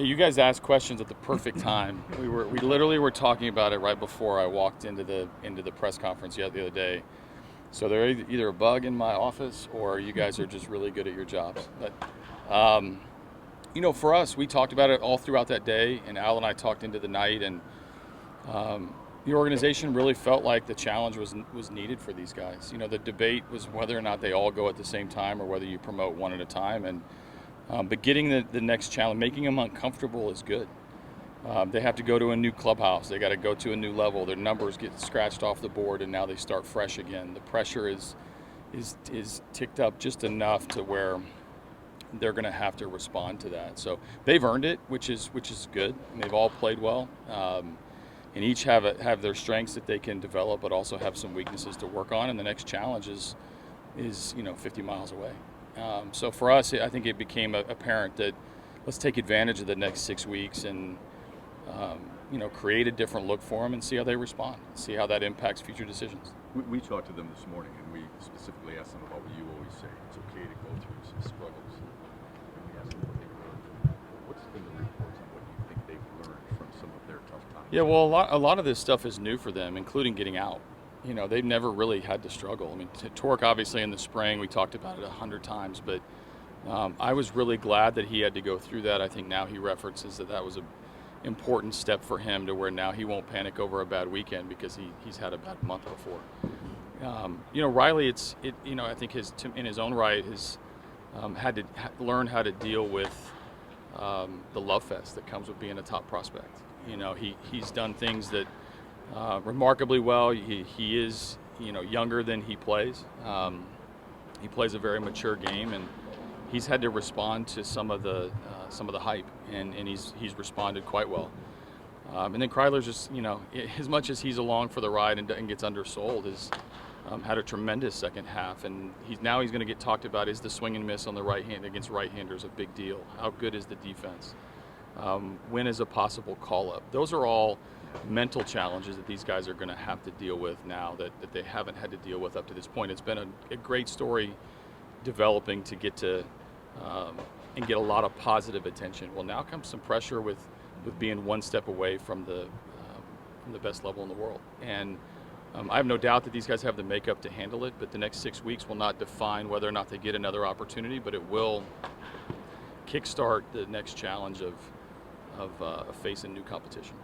Yeah, you guys asked questions at the perfect time. We literally were talking about it right before I walked into the press conference the other day. So they're either a bug in my office or you guys are just really good at your jobs. But for us, we talked about it all throughout that day, and Al and I talked into the night, and the organization really felt like the challenge was needed for these guys. The debate was whether or not they all go at the same time or whether you promote one at a time, and but getting the next challenge, making them uncomfortable is good. They have to go to a new clubhouse. They got to go to a new level. Their numbers get scratched off the board, and now they start fresh again. The pressure is ticked up just enough to where they're going to have to respond to that. So they've earned it, which is good. And they've all played well, and each have their strengths that they can develop, but also have some weaknesses to work on. And the next challenge is 50 miles away. So for us, I think it became apparent that let's take advantage of the next 6 weeks and create a different look for them and see how they respond, see how that impacts future decisions. We talked to them this morning, and we specifically asked them about what you always say. It's okay to go through some struggles. And we asked them what they learned. What's been the reports on what you think they've learned from some of their tough times? Yeah, well, a lot of this stuff is new for them, including getting out. They've never really had to struggle. I mean, Torque, obviously, in the spring, we talked about it 100 times, but I was really glad that he had to go through that. I think now he references that was an important step for him to where now he won't panic over a bad weekend because he's had a bad month before. Riley, I think in his own right has had to learn how to deal with the love fest that comes with being a top prospect. He's done things that remarkably well. He is younger than he plays. He plays a very mature game, and he's had to respond to some of the hype, and he's responded quite well. And then Kreidler's just as much as he's along for the ride and gets undersold, has had a tremendous second half, and he's going to get talked about. Is the swing and miss on the right hand against right-handers a big deal? How good is the defense? When is a possible call-up? Those are all mental challenges that these guys are going to have to deal with now that they haven't had to deal with up to this point. It's been a great story developing to get to and get a lot of positive attention. Well, now comes some pressure with being one step away from the best level in the world. And I have no doubt that these guys have the makeup to handle it, but the next 6 weeks will not define whether or not they get another opportunity, but it will kickstart the next challenge of facing new competition.